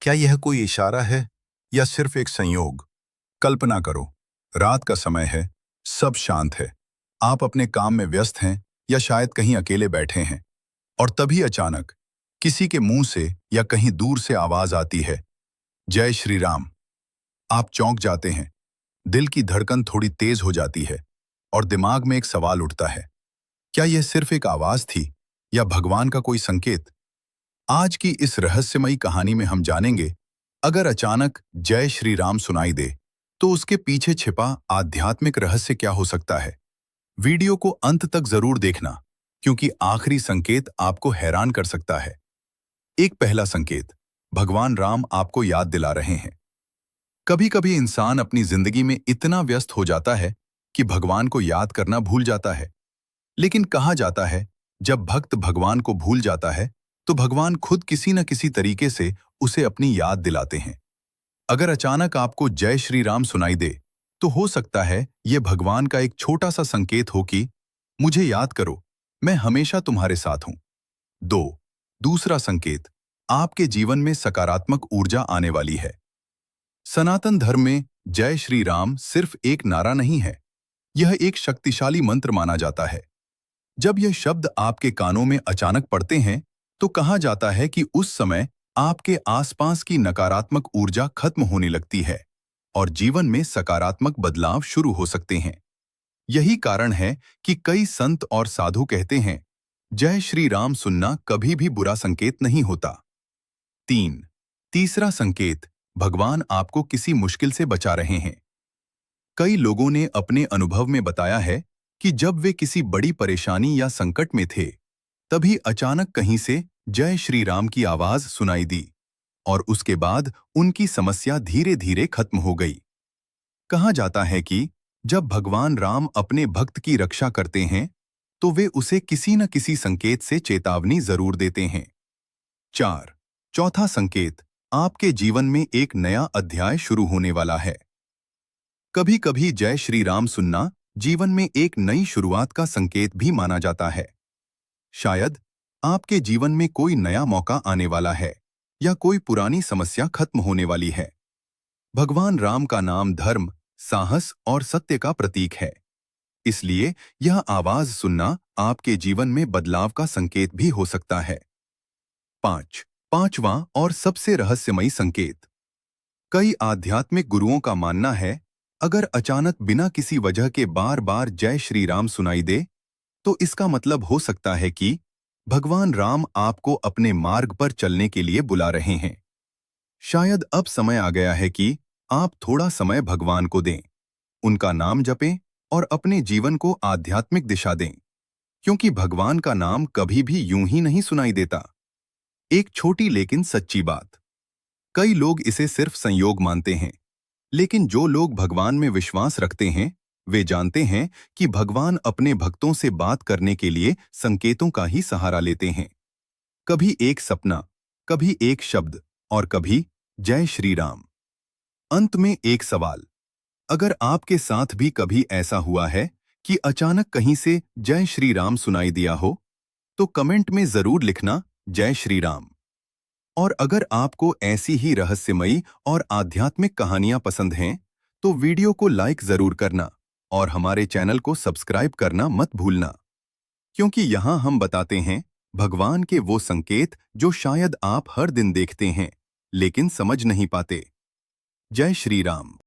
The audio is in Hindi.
क्या यह कोई इशारा है या सिर्फ एक संयोग? कल्पना करो, रात का समय है, सब शांत है, आप अपने काम में व्यस्त हैं या शायद कहीं अकेले बैठे हैं, और तभी अचानक किसी के मुंह से या कहीं दूर से आवाज आती है, जय श्री राम। आप चौंक जाते हैं, दिल की धड़कन थोड़ी तेज हो जाती है और दिमाग में एक सवाल उठता है, क्या यह सिर्फ एक आवाज थी या भगवान का कोई संकेत? आज की इस रहस्यमयी कहानी में हम जानेंगे, अगर अचानक जय श्री राम सुनाई दे तो उसके पीछे छिपा आध्यात्मिक रहस्य क्या हो सकता है। वीडियो को अंत तक जरूर देखना, क्योंकि आखिरी संकेत आपको हैरान कर सकता है। एक पहला संकेत, भगवान राम आपको याद दिला रहे हैं। कभी कभी इंसान अपनी जिंदगी में इतना व्यस्त हो जाता है कि भगवान को याद करना भूल जाता है, लेकिन कहा जाता है जब भक्त भगवान को भूल जाता है तो भगवान खुद किसी न किसी तरीके से उसे अपनी याद दिलाते हैं। अगर अचानक आपको जय श्री राम सुनाई दे तो हो सकता है यह भगवान का एक छोटा सा संकेत हो कि मुझे याद करो, मैं हमेशा तुम्हारे साथ हूं। दूसरा संकेत, आपके जीवन में सकारात्मक ऊर्जा आने वाली है। सनातन धर्म में जय श्री राम सिर्फ एक नारा नहीं है, यह एक शक्तिशाली मंत्र माना जाता है। जब यह शब्द आपके कानों में अचानक पड़ते हैं तो कहा जाता है कि उस समय आपके आसपास की नकारात्मक ऊर्जा खत्म होने लगती है और जीवन में सकारात्मक बदलाव शुरू हो सकते हैं। यही कारण है कि कई संत और साधु कहते हैं, जय श्री राम सुनना कभी भी बुरा संकेत नहीं होता। तीसरा संकेत, भगवान आपको किसी मुश्किल से बचा रहे हैं। कई लोगों ने अपने अनुभव में बताया है कि जब वे किसी बड़ी परेशानी या संकट में थे, तभी अचानक कहीं से जय श्री राम की आवाज सुनाई दी और उसके बाद उनकी समस्या धीरे धीरे खत्म हो गई। कहा जाता है कि जब भगवान राम अपने भक्त की रक्षा करते हैं तो वे उसे किसी न किसी संकेत से चेतावनी जरूर देते हैं। चौथा संकेत, आपके जीवन में एक नया अध्याय शुरू होने वाला है। कभी कभी जय श्री राम सुनना जीवन में एक नई शुरुआत का संकेत भी माना जाता है। शायद आपके जीवन में कोई नया मौका आने वाला है या कोई पुरानी समस्या खत्म होने वाली है। भगवान राम का नाम धर्म, साहस और सत्य का प्रतीक है, इसलिए यह आवाज सुनना आपके जीवन में बदलाव का संकेत भी हो सकता है। पांचवां और सबसे रहस्यमयी संकेत, कई आध्यात्मिक गुरुओं का मानना है, अगर अचानक बिना किसी वजह के बार बार जय श्री राम सुनाई दे तो इसका मतलब हो सकता है कि भगवान राम आपको अपने मार्ग पर चलने के लिए बुला रहे हैं। शायद अब समय आ गया है कि आप थोड़ा समय भगवान को दें, उनका नाम जपें और अपने जीवन को आध्यात्मिक दिशा दें, क्योंकि भगवान का नाम कभी भी यूं ही नहीं सुनाई देता। एक छोटी लेकिन सच्ची बात, कई लोग इसे सिर्फ संयोग मानते हैं, लेकिन जो लोग भगवान में विश्वास रखते हैं वे जानते हैं कि भगवान अपने भक्तों से बात करने के लिए संकेतों का ही सहारा लेते हैं। कभी एक सपना, कभी एक शब्द और कभी जय श्री राम। अंत में एक सवाल, अगर आपके साथ भी कभी ऐसा हुआ है कि अचानक कहीं से जय श्री राम सुनाई दिया हो, तो कमेंट में जरूर लिखना जय श्री राम। और अगर आपको ऐसी ही रहस्यमयी और आध्यात्मिक कहानियां पसंद हैं तो वीडियो को लाइक जरूर करना और हमारे चैनल को सब्सक्राइब करना मत भूलना, क्योंकि यहाँ हम बताते हैं भगवान के वो संकेत जो शायद आप हर दिन देखते हैं लेकिन समझ नहीं पाते। जय श्री राम।